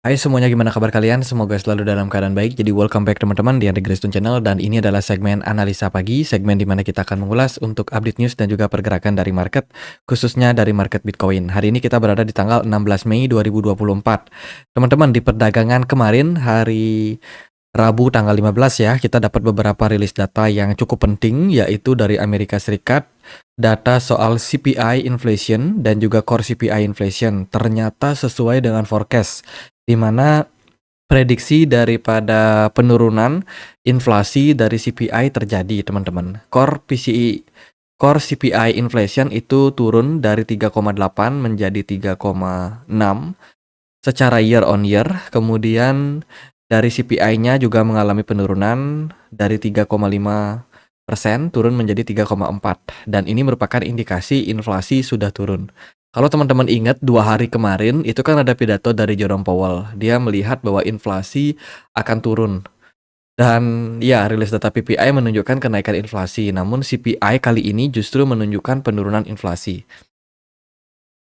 Hai semuanya, gimana kabar kalian? Semoga selalu dalam keadaan baik. Jadi welcome back teman-teman di Andre Grace Channel, dan ini adalah segmen analisa pagi, segmen di mana kita akan mengulas untuk update news dan juga pergerakan dari market, khususnya dari market Bitcoin. Hari ini kita berada di tanggal 16 Mei 2024. Teman-teman, di perdagangan kemarin hari Rabu tanggal 15 ya, kita dapat beberapa rilis data yang cukup penting, yaitu dari Amerika Serikat, data soal CPI inflation dan juga core CPI inflation ternyata sesuai dengan forecast, di mana prediksi daripada penurunan inflasi dari CPI terjadi, teman-teman. Core CPI inflation itu turun dari 3,8 menjadi 3,6 secara year on year. Kemudian dari CPI-nya juga mengalami penurunan dari 3,5% turun menjadi 3,4, dan ini merupakan indikasi inflasi sudah turun. Kalau teman-teman ingat 2 hari kemarin itu kan ada pidato dari Jerome Powell. Dia melihat bahwa inflasi akan turun. Dan ya, rilis data PPI menunjukkan kenaikan inflasi. Namun CPI kali ini justru menunjukkan penurunan inflasi.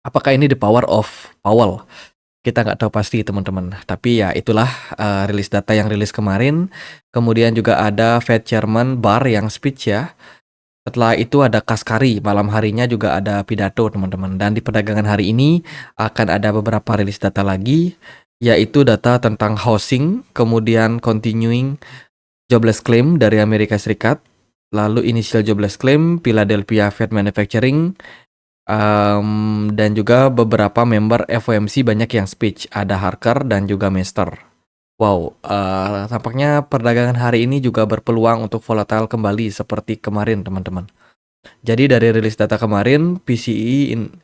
Apakah ini the power of Powell? Kita nggak tahu pasti, teman-teman. Tapi ya itulah rilis data yang rilis kemarin. Kemudian juga ada Fed Chairman Barr yang speech ya. Setelah itu ada Kaskari, malam harinya juga ada pidato, teman-teman. Dan di perdagangan hari ini akan ada beberapa rilis data lagi, yaitu data tentang housing, kemudian continuing jobless claim dari Amerika Serikat, lalu initial jobless claim, Philadelphia Fed Manufacturing, dan juga beberapa member FOMC banyak yang speech, ada Harker dan juga Mester. Wow, tampaknya perdagangan hari ini juga berpeluang untuk volatile kembali seperti kemarin, teman-teman. Jadi dari rilis data kemarin, CPI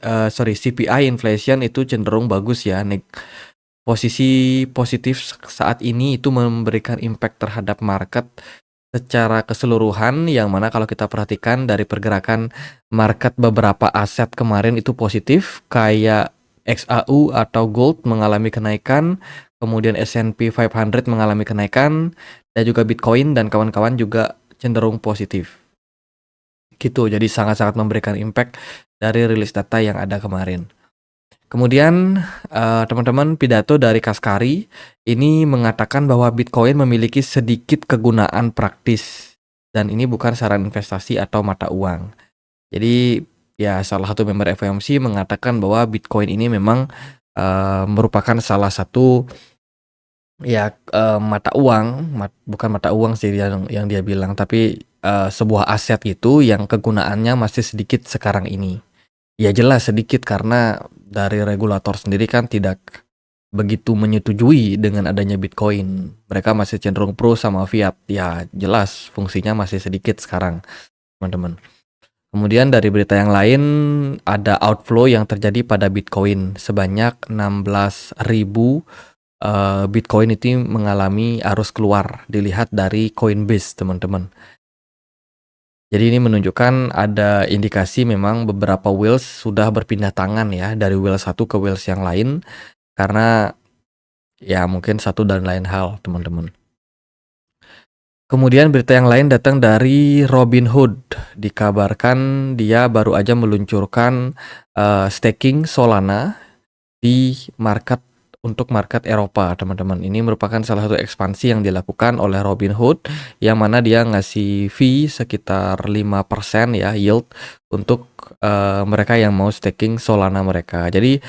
inflation itu cenderung bagus ya. Posisi positif saat ini itu memberikan impact terhadap market secara keseluruhan, yang mana kalau kita perhatikan dari pergerakan market beberapa aset kemarin itu positif, kayak XAU atau gold mengalami kenaikan, kemudian S&P 500 mengalami kenaikan, dan juga Bitcoin dan kawan-kawan juga cenderung positif. Gitu, jadi sangat-sangat memberikan impact dari rilis data yang ada kemarin. Kemudian teman-teman, pidato dari Kaskari ini mengatakan bahwa Bitcoin memiliki sedikit kegunaan praktis, dan ini bukan saran investasi atau mata uang. Jadi ya, salah satu member FOMC mengatakan bahwa Bitcoin ini memang merupakan salah satu ya mata uang, bukan mata uang sih yang dia bilang, tapi sebuah aset itu yang kegunaannya masih sedikit sekarang ini. Ya jelas sedikit, karena dari regulator sendiri kan tidak begitu menyetujui dengan adanya Bitcoin. Mereka masih cenderung pro sama fiat. Ya jelas fungsinya masih sedikit sekarang, teman-teman. Kemudian dari berita yang lain, ada outflow yang terjadi pada Bitcoin. Sebanyak 16.000 Bitcoin itu mengalami arus keluar, dilihat dari Coinbase, teman-teman. Jadi ini menunjukkan ada indikasi memang beberapa whales sudah berpindah tangan ya, dari whales satu ke whales yang lain, karena ya mungkin satu dan lain hal, teman-teman. Kemudian berita yang lain datang dari Robinhood. Dikabarkan dia baru aja meluncurkan staking Solana di untuk market Eropa, teman-teman. Ini merupakan salah satu ekspansi yang dilakukan oleh Robinhood, yang mana dia ngasih fee sekitar 5% ya, yield untuk mereka yang mau staking Solana mereka. Jadi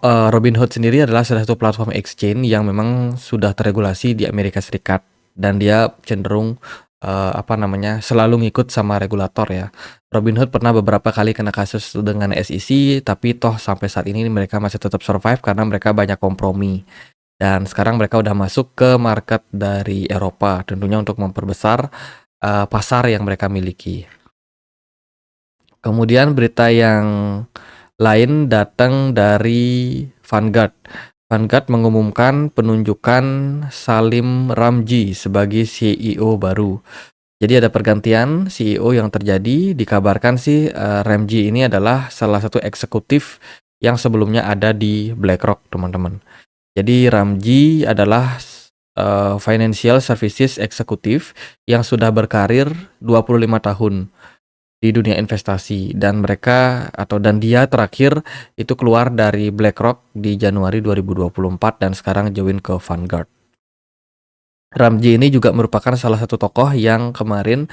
Robinhood sendiri adalah salah satu platform exchange yang memang sudah terregulasi di Amerika Serikat, dan dia cenderung selalu ngikut sama regulator ya. Robinhood pernah beberapa kali kena kasus dengan SEC, tapi toh sampai saat ini mereka masih tetap survive karena mereka banyak kompromi. Dan sekarang mereka udah masuk ke market dari Eropa, tentunya untuk memperbesar pasar yang mereka miliki. Kemudian berita yang lain datang dari Vanguard. Vanguard mengumumkan penunjukan Salim Ramji sebagai CEO baru. Jadi ada pergantian CEO yang terjadi. Dikabarkan sih Ramji ini adalah salah satu eksekutif yang sebelumnya ada di BlackRock, teman-teman. Jadi Ramji adalah financial services eksekutif yang sudah berkarir 25 tahun. di dunia investasi, dan dia terakhir itu keluar dari BlackRock di Januari 2024 dan sekarang join ke Vanguard. Ramji ini juga merupakan salah satu tokoh yang kemarin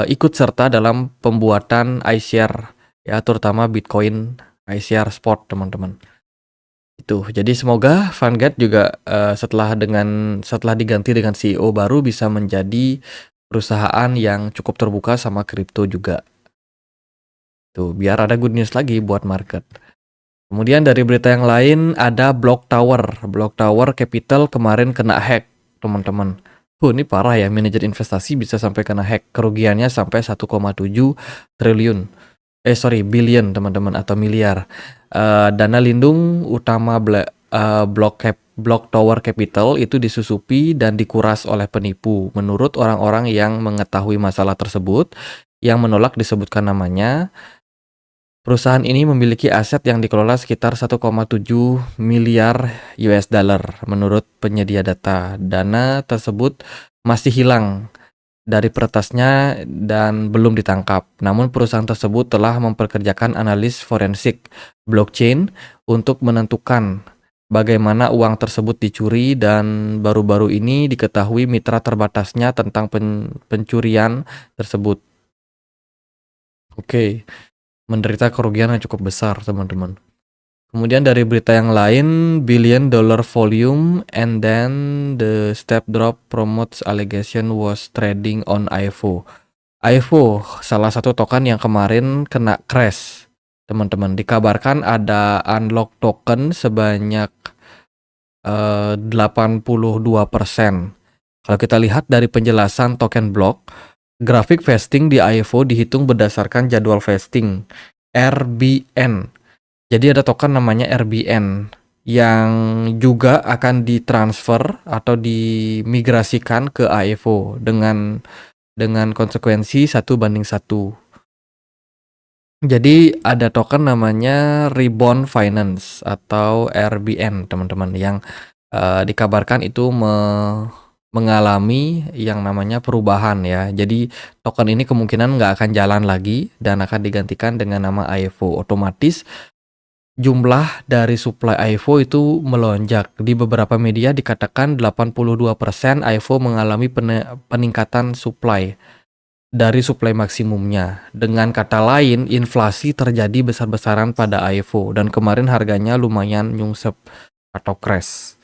ikut serta dalam pembuatan iShare ya, terutama Bitcoin iShare Spot, teman-teman. Itu. Jadi semoga Vanguard juga setelah diganti dengan CEO baru bisa menjadi perusahaan yang cukup terbuka sama kripto juga. Tuh, biar ada good news lagi buat market. Kemudian dari berita yang lain ada Block Tower. Block Tower Capital kemarin kena hack, teman-teman. Ini parah ya, manajer investasi bisa sampai kena hack. Kerugiannya sampai 1,7 triliun. Billion, teman-teman, atau miliar. Dana lindung utama Block Tower Capital itu disusupi dan dikuras oleh penipu. Menurut orang-orang yang mengetahui masalah tersebut, yang menolak disebutkan namanya, perusahaan ini memiliki aset yang dikelola sekitar 1,7 miliar US dollar. Menurut penyedia data, dana tersebut masih hilang dari peretasnya dan belum ditangkap. Namun perusahaan tersebut telah mempekerjakan analis forensik blockchain untuk menentukan bagaimana uang tersebut dicuri, dan baru-baru ini diketahui mitra terbatasnya tentang pencurian tersebut. Oke. Menderita kerugian yang cukup besar, teman-teman. Kemudian dari berita yang lain, billion dollar volume and then the step drop promotes allegation was trading on IFO. IFO salah satu token yang kemarin kena crash, teman-teman. Dikabarkan ada unlock token sebanyak 82%. Kalau kita lihat dari penjelasan token block, grafik vesting di IFO dihitung berdasarkan jadwal vesting RBN. Jadi ada token namanya RBN yang juga akan ditransfer atau dimigrasikan ke IFO dengan konsekuensi 1:1. Jadi ada token namanya Reborn Finance atau RBN, teman-teman, yang dikabarkan itu mengalami yang namanya perubahan ya. Jadi token ini kemungkinan nggak akan jalan lagi dan akan digantikan dengan nama IFO. Otomatis jumlah dari supply IFO itu melonjak. Di beberapa media dikatakan 82% IFO mengalami peningkatan supply dari supply maksimumnya. Dengan kata lain, inflasi terjadi besar-besaran pada IFO dan kemarin harganya lumayan nyungsep atau crash,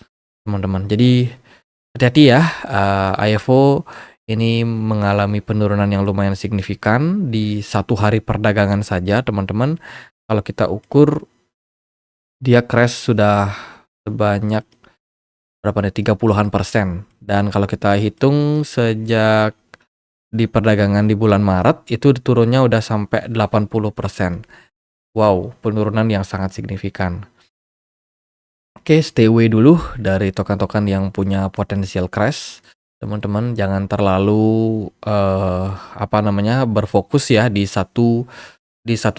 teman-teman. Jadi hati-hati ya, IFO ini mengalami penurunan yang lumayan signifikan di 1 hari perdagangan saja, teman-teman. Kalau kita ukur, dia crash sudah sebanyak berapa nih, 30-an%. Dan kalau kita hitung sejak di perdagangan di bulan Maret, itu turunnya udah sampai 80%. Wow, penurunan yang sangat signifikan. Oke, stay away dulu dari token-token yang punya potensial crash. Teman-teman jangan terlalu berfokus ya di satu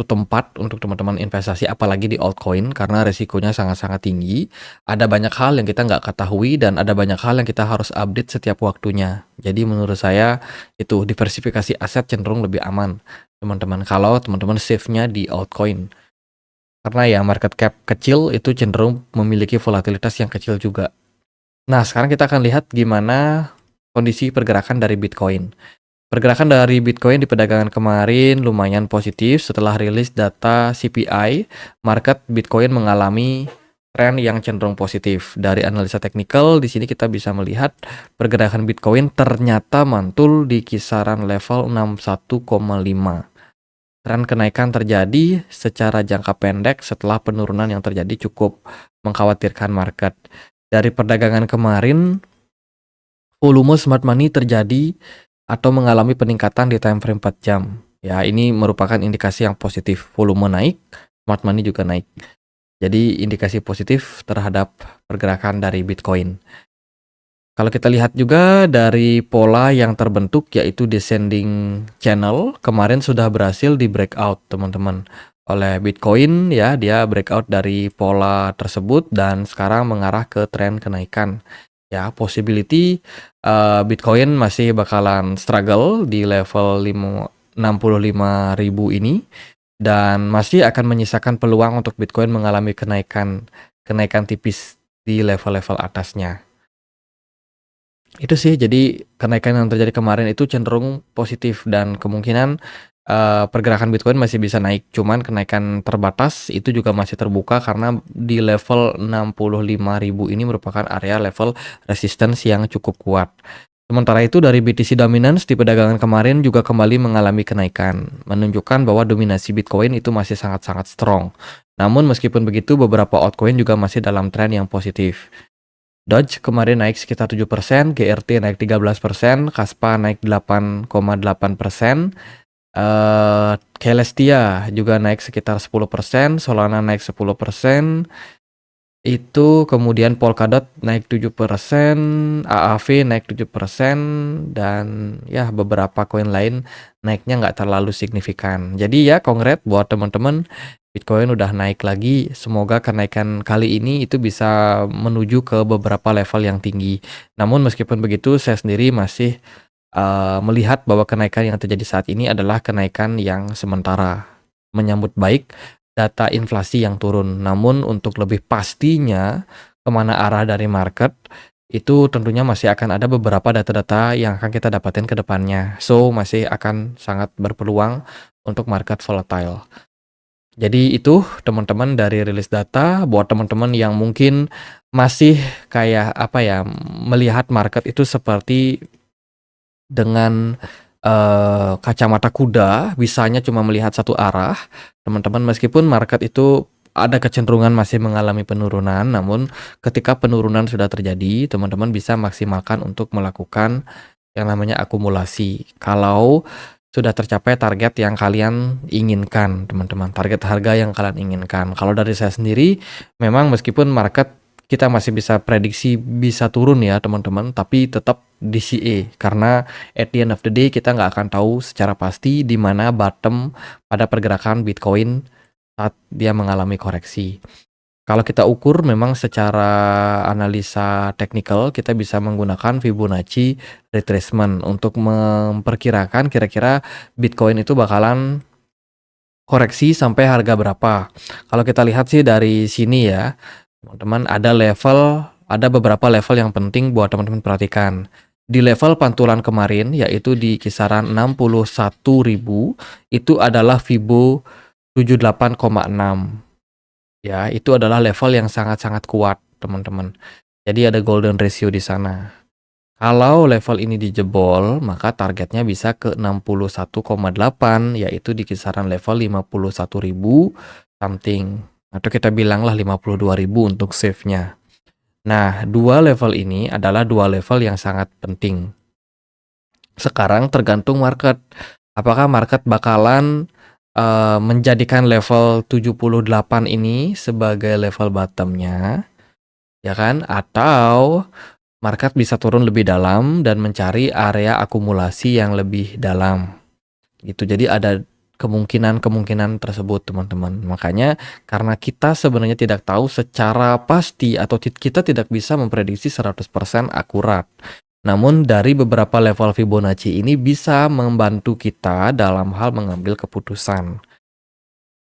tempat untuk teman-teman investasi, apalagi di altcoin, karena resikonya sangat-sangat tinggi. Ada banyak hal yang kita nggak ketahui dan ada banyak hal yang kita harus update setiap waktunya. Jadi menurut saya itu diversifikasi aset cenderung lebih aman, teman-teman, kalau teman-teman save-nya di altcoin. Karena ya market cap kecil itu cenderung memiliki volatilitas yang kecil juga. Nah, sekarang kita akan lihat gimana kondisi pergerakan dari Bitcoin. Pergerakan dari Bitcoin di perdagangan kemarin lumayan positif setelah rilis data CPI. Market Bitcoin mengalami tren yang cenderung positif. Dari analisa teknikal, di sini kita bisa melihat pergerakan Bitcoin ternyata mantul di kisaran level 61,5. Tren kenaikan terjadi secara jangka pendek setelah penurunan yang terjadi cukup mengkhawatirkan market. Dari perdagangan kemarin, volume smart money terjadi atau mengalami peningkatan di time frame 4 jam. Ya, ini merupakan indikasi yang positif. Volume naik, smart money juga naik. Jadi indikasi positif terhadap pergerakan dari Bitcoin. Kalau kita lihat juga dari pola yang terbentuk yaitu descending channel, kemarin sudah berhasil di breakout, teman-teman, oleh Bitcoin ya. Dia breakout dari pola tersebut dan sekarang mengarah ke tren kenaikan. Ya, possibility Bitcoin masih bakalan struggle di level 65.000 ini dan masih akan menyisakan peluang untuk Bitcoin mengalami kenaikan tipis di level-level atasnya. Itu sih, jadi kenaikan yang terjadi kemarin itu cenderung positif dan kemungkinan pergerakan Bitcoin masih bisa naik. Cuman kenaikan terbatas itu juga masih terbuka karena di level 65.000 ini merupakan area level resistance yang cukup kuat. Sementara itu dari BTC Dominance di perdagangan kemarin juga kembali mengalami kenaikan, menunjukkan bahwa dominasi Bitcoin itu masih sangat-sangat strong. Namun meskipun begitu beberapa altcoin juga masih dalam tren yang positif. Doge kemarin naik sekitar 7%, GRT naik 13%, Kaspa naik 8,8%, Celestia juga naik sekitar 10%, Solana naik 10%, itu kemudian Polkadot naik 7%, AAV naik 7%, dan ya beberapa koin lain naiknya nggak terlalu signifikan. Jadi ya congrats buat teman-teman, Bitcoin udah naik lagi. Semoga kenaikan kali ini itu bisa menuju ke beberapa level yang tinggi. Namun meskipun begitu, saya sendiri masih melihat bahwa kenaikan yang terjadi saat ini adalah kenaikan yang sementara. Menyambut baik data inflasi yang turun. Namun untuk lebih pastinya kemana arah dari market, itu tentunya masih akan ada beberapa data-data yang akan kita dapatin ke depannya. So, masih akan sangat berpeluang untuk market volatile. Jadi itu teman-teman dari rilis data. Buat teman-teman yang mungkin masih kayak apa ya, melihat market itu seperti dengan kacamata kuda, bisanya cuma melihat satu arah. Teman-teman, meskipun market itu ada kecenderungan masih mengalami penurunan, namun ketika penurunan sudah terjadi, teman-teman bisa maksimalkan untuk melakukan yang namanya akumulasi. Kalau sudah tercapai target yang kalian inginkan, teman-teman, target harga yang kalian inginkan. Kalau dari saya sendiri, memang meskipun market kita masih bisa prediksi bisa turun ya teman-teman, tapi tetap DCA karena at the end of the day kita nggak akan tahu secara pasti di mana bottom pada pergerakan Bitcoin saat dia mengalami koreksi. Kalau kita ukur memang secara analisa teknikal kita bisa menggunakan Fibonacci retracement untuk memperkirakan kira-kira Bitcoin itu bakalan koreksi sampai harga berapa. Kalau kita lihat sih dari sini ya, teman-teman, ada beberapa level yang penting buat teman-teman perhatikan. Di level pantulan kemarin, yaitu di kisaran 61.000, itu adalah Fibo 78,6. Ya, itu adalah level yang sangat-sangat kuat, teman-teman. Jadi ada golden ratio di sana. Kalau level ini dijebol, maka targetnya bisa ke 61,8, yaitu di kisaran level 51.000 something. Atau kita bilanglah 52.000 untuk save-nya. Nah, dua level ini adalah dua level yang sangat penting. Sekarang tergantung market. Apakah market bakalan menjadikan level 78 ini sebagai level bottomnya, ya kan? Atau market bisa turun lebih dalam dan mencari area akumulasi yang lebih dalam. Gitu. Jadi ada kemungkinan tersebut, teman-teman. Makanya karena kita sebenarnya tidak tahu secara pasti atau kita tidak bisa memprediksi 100% akurat. Namun dari beberapa level Fibonacci ini bisa membantu kita dalam hal mengambil keputusan.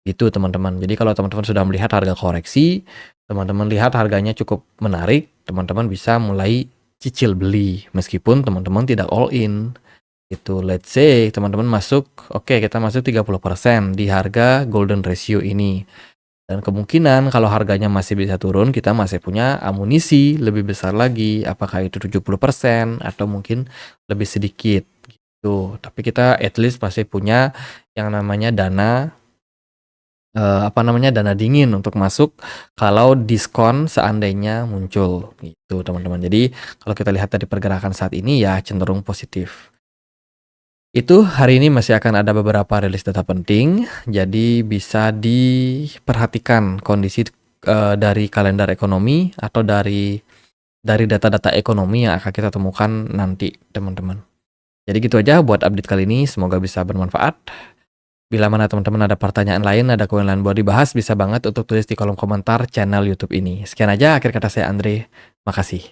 Itu teman-teman. Jadi kalau teman-teman sudah melihat harga koreksi, teman-teman lihat harganya cukup menarik, teman-teman bisa mulai cicil beli meskipun teman-teman tidak all in. Itu let's say teman-teman masuk, oke, kita masuk 30% di harga golden ratio ini. Dan kemungkinan kalau harganya masih bisa turun, kita masih punya amunisi lebih besar lagi, apakah itu 70% atau mungkin lebih sedikit gitu. Tapi kita at least masih punya yang namanya dana dana dingin untuk masuk kalau diskon seandainya muncul gitu, teman-teman. Jadi kalau kita lihat dari pergerakan saat ini ya cenderung positif. Itu hari ini masih akan ada beberapa rilis data penting, jadi bisa diperhatikan kondisi dari kalender ekonomi atau dari data-data ekonomi yang akan kita temukan nanti, teman-teman. Jadi gitu aja buat update kali ini, semoga bisa bermanfaat. Bila mana teman-teman ada pertanyaan lain, ada koin lain buat dibahas, bisa banget untuk tulis di kolom komentar channel YouTube ini. Sekian aja akhir kata saya Andre, makasih.